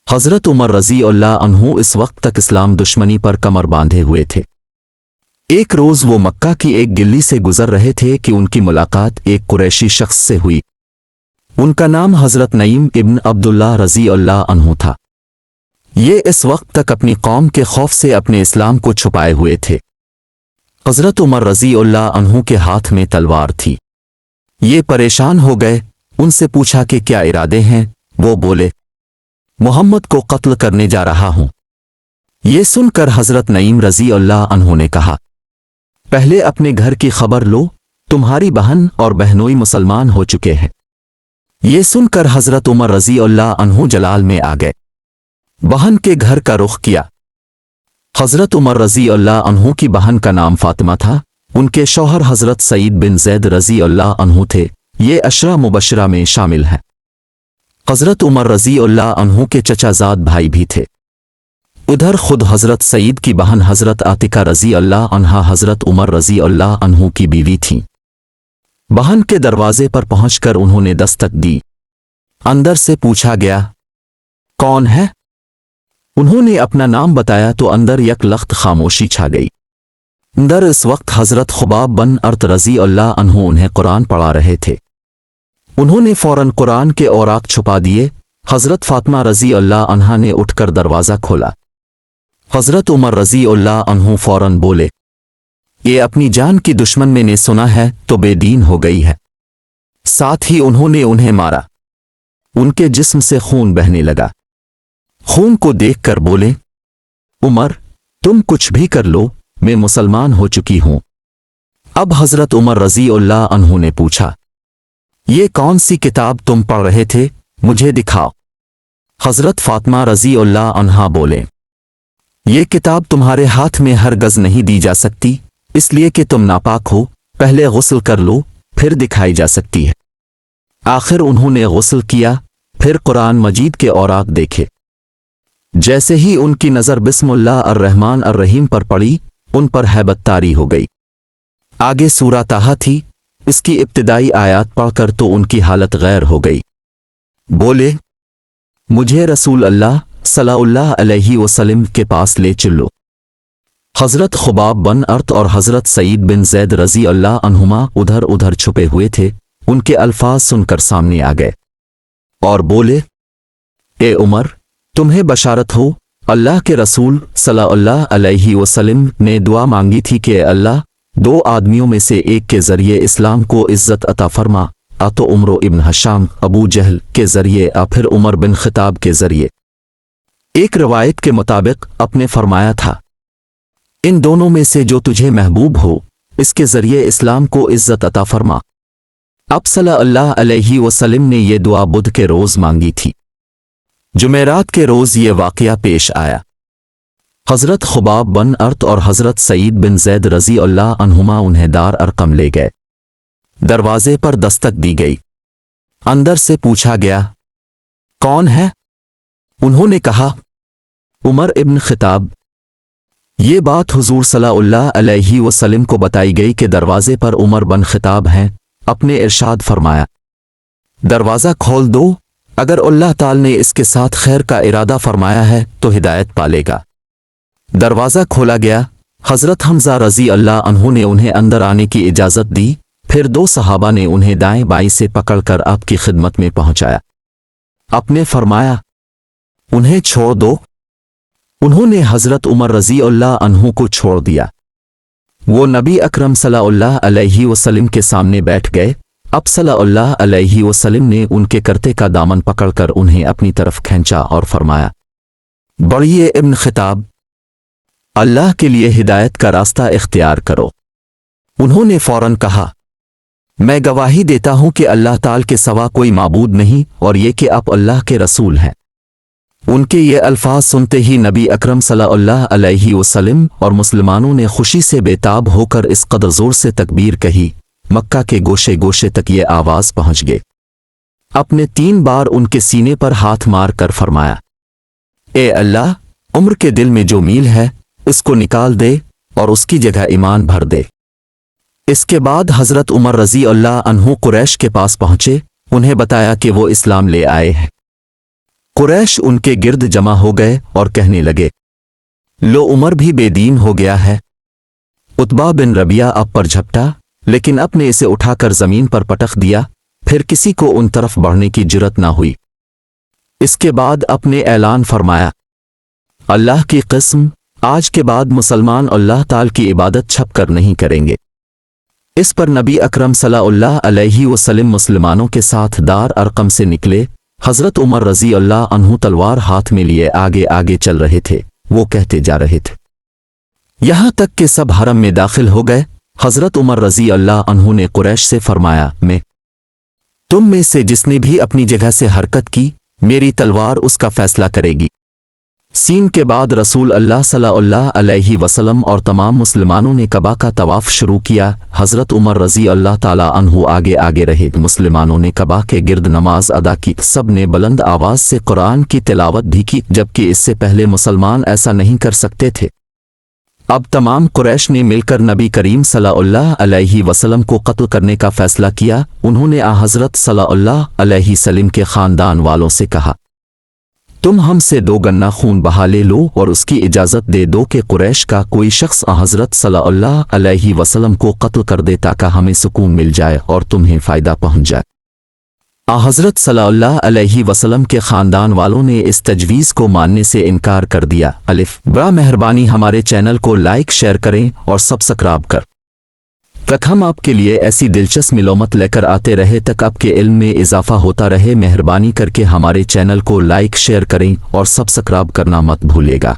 हज़रत उमर रज़ी अल्लाह अन्हु इस वक्त तक इस्लाम दुश्मनी पर कमर बांधे हुए थे। एक रोज़ वो मक्का की एक गिल्ली से गुजर रहे थे कि उनकी मुलाकात एक कुरैशी शख्स से हुई। उनका नाम हज़रत नईम इब्न अब्दुल्लाह रज़ी अल्लाह अन्हु था। ये इस वक्त तक अपनी कौम के खौफ से अपने इस्लाम को छुपाए हुए थे। हज़रत उमर रज़ी अल्लाह अन्हु के हाथ में तलवार थी। ये परेशान हो गए, उनसे पूछा कि क्या इरादे हैं। वो बोले, मोहम्मद को कत्ल करने जा रहा हूं। ये सुनकर हज़रत नईम रज़ी अल्लाह अन्हु ने कहा, पहले अपने घर की खबर लो, तुम्हारी बहन और बहनोई मुसलमान हो चुके हैं। ये सुनकर हज़रत उमर रज़ी अल्लाह अन्हु जलाल में आ गए। बहन के घर का रुख किया। हज़रत उमर रज़ी अल्लाह अन्हु की बहन का नाम फातिमा था। उनके शौहर हज़रत सईद बिन ज़ैद रज़ी अल्लाह अन्हु थे। ये अशरा मुबशरा में शामिल हैं। हज़रत उमर रज़ी अल्लाह अन्हु के चचाजाद भाई भी थे। उधर खुद हज़रत सईद की बहन हज़रत आतिका रज़ी अल्लाह अन्हा हज़रत उमर रज़ी अल्लाह अन्हु की बीवी थीं। बहन के दरवाजे पर पहुंचकर उन्होंने दस्तक दी। अंदर से पूछा गया, कौन है? उन्होंने अपना नाम बताया तो अंदर यकलख्त खामोशी छा गई। अंदर इस वक्त हज़रत खुबाब बन अर्त रज़ी अल्लाह अन्हु उन्हें कुरान पढ़ा रहे थे। उन्होंने फ़ौरन कुरान के औराक छुपा दिए। हज़रत फातिमा रज़ी अल्लाह अन्हा ने उठकर दरवाज़ा खोला। हज़रत उमर रज़ी अल्लाह अन्हु फ़ौरन बोले, ये अपनी जान की दुश्मन मैंने सुना है तो बेदीन हो गई है। साथ ही उन्होंने उन्हें मारा। उनके जिस्म से खून बहने लगा। खून को देखकर बोले, उमर, तुम कुछ भी कर लो, मैं मुसलमान हो चुकी हूं। अब हज़रत उमर रज़ी अल्लाह अन्हु ने पूछा, ये कौन सी किताब तुम पढ़ रहे थे, मुझे दिखाओ। हज़रत फातिमा रज़ी अल्लाह अन्हा बोले, ये किताब तुम्हारे हाथ में हरगज़ नहीं दी जा सकती, इसलिए कि तुम नापाक हो। पहले गुस्ल कर लो, फिर दिखाई जा सकती है। आखिर उन्होंने गुस्ल किया, फिर कुरान मजीद के औराक देखे। जैसे ही उनकी नज़र बिस्मिल्लाह अर्रहमान अर्रहीम पर पड़ी, उन पर हैबत तारी हो गई। आगे सूरा ताहा थी। इसकी इब्तिदाई आयात पढ़कर तो उनकी हालत गैर हो गई। बोले, मुझे रसूल अल्लाह सल्लल्लाहु अलैहि वसल्लम के पास ले चलो। हज़रत खुबाब बन अर्त और हज़रत सईद बिन ज़ैद रज़ी अल्लाह अन्हुमा उधर उधर छुपे हुए थे। उनके अल्फाज सुनकर सामने आ गए और बोले, ए उमर, तुम्हें बशारत हो, अल्लाह के रसूल सल्लल्लाहु अलैहि वसल्लम ने दुआ मांगी थी कि अल्लाह दो आदमियों में से एक के ज़रिए इस्लाम को इज़्ज़त अता फरमा, आ तो उमर इब्न हशाम अबू जहल के ज़रिए, आ फिर उमर बिन खिताब के ज़रिए। एक रवायत के मुताबिक अपने फरमाया था, इन दोनों में से जो तुझे महबूब हो, इसके ज़रिए इस्लाम को इज़्ज़त अता फरमा। अब सल्लल्लाहु अलैहि वसल्लम ने यह दुआ बुध के रोज़ मांगी थी। जुमेरात के रोज़ ये वाक़या पेश आया। हज़रत खुबाब बन अर्त और हज़रत सईद बिन ज़ैद रज़ी अल्लाह अन्हुमा उन्हें दार अरकम ले गए। दरवाजे पर दस्तक दी गई। अंदर से पूछा गया, कौन है? उन्होंने कहा, उमर इब्न खिताब। ये बात हुज़ूर सल्लल्लाहु अलैहि वसल्लम को बताई गई कि दरवाजे पर उमर बन खिताब हैं। अपने इरशाद फरमाया, दरवाज़ा खोल दो, अगर अल्लाह ताला ने इसके साथ खैर का इरादा फरमाया है तो हिदायत पालेगा। दरवाज़ा खोला गया। हज़रत हमज़ा रज़ी अल्लाह अन्हु ने उन्हें अंदर आने की इजाज़त दी। फिर दो सहाबा ने उन्हें दाएं बाएं से पकड़कर आपकी खिदमत में पहुंचाया। आपने फरमाया, उन्हें छोड़ दो। उन्होंने हज़रत उमर रज़ी अल्लाह अन्हु को छोड़ दिया। वो नबी अकरम सल्लल्लाहु अलैहि वसल्लम के सामने बैठ गए। अब सल्लल्लाहु अलैहि वसल्लम ने उनके करते का दामन पकड़कर उन्हें अपनी तरफ खींचा और फरमाया, बढ़िए इब्न खिताब, अल्लाह के लिए हिदायत का रास्ता इख्तियार करो। उन्होंने फौरन कहा, मैं गवाही देता हूं कि अल्लाह ताला के सिवा कोई माबूद नहीं और ये कि आप अल्लाह के रसूल हैं। उनके ये अल्फाज सुनते ही नबी अकरम सल्लल्लाहु अलैहि वसल्लम और मुसलमानों ने खुशी से बेताब होकर इस कदर जोर से तकबीर कही, मक्का के गोशे गोशे तक ये आवाज़ पहुंच गई। अपने 3 बार उनके सीने पर हाथ मार कर फरमाया, ए अल्लाह, उम्र के दिल में जो मील है इसको निकाल दे और उसकी जगह ईमान भर दे। इसके बाद हज़रत उमर रज़ी अल्लाह अन्हु कुरैश के पास पहुंचे। उन्हें बताया कि वो इस्लाम ले आए हैं। कुरैश उनके गिर्द जमा हो गए और कहने लगे, लो उमर भी बेदीन हो गया है। उतबा बिन रबिया अब पर झपटा, लेकिन अपने इसे उठाकर जमीन पर पटक दिया। फिर किसी को उन तरफ बढ़ने की जुर्रत ना हुई। इसके बाद अपने ऐलान फरमाया, अल्लाह की कसम, आज के बाद मुसलमान अल्लाह ताल की इबादत छप कर नहीं करेंगे। इस पर नबी अकरम सल्लल्लाहु अलैहि वसल्लम मुसलमानों के साथ दार अरकम से निकले। हज़रत उमर रज़ी अल्लाह अन्हु तलवार हाथ में लिए आगे आगे चल रहे थे। वो कहते जा रहे थे, यहाँ तक कि सब हरम में दाखिल हो गए। हज़रत उमर रज़ी अल्लाह अन्हु ने कुरैश से फरमाया, तुम में से जिसने भी अपनी जगह से हरकत की, मेरी तलवार उसका फैसला करेगी। सीन के बाद रसूल अल्लाह सल्लल्लाहु अलैहि वसल्लम और तमाम मुसलमानों ने कबा का तवाफ शुरू किया। हज़रत उमर रज़ी अल्लाह ताला अन्हु आगे आगे रहे। मुसलमानों ने कबा के गिर्द नमाज अदा की। सब ने बुलंद आवाज़ से कुरान की तिलावत भी की, जबकि इससे पहले मुसलमान ऐसा नहीं कर सकते थे। अब तमाम कुरैश ने मिलकर नबी करीम सल्लल्लाहु अलैहि वसल्लम को कत्ल करने का फैसला किया। उन्होंने हज़रत सल्लल्लाहु अलैहि वसल्लम के ख़ानदान वालों से कहा, तुम हमसे 2 गन्ना खून बहा ले लो और उसकी इजाज़त दे दो कि कुरैश का कोई शख्स हज़रत सल्लल्लाहु अलैहि वसल्लम को कत्ल कर दे, ताकि हमें सुकून मिल जाए और तुम्हें फ़ायदा पहुँच जाए। हज़रत सल्लल्लाहु अलैहि वसल्लम के ख़ानदान वालों ने इस तजवीज़ को मानने से इनकार कर दिया। बड़ा मेहरबानी हमारे चैनल को लाइक शेयर करें और सब्सक्राइब कर तक हम आपके लिए ऐसी दिलचस्प मालूमात लेकर आते रहे, तक आपके इल्म में इजाफा होता रहे। मेहरबानी करके हमारे चैनल को लाइक शेयर करें और सब्सक्राइब करना मत भूलिएगा।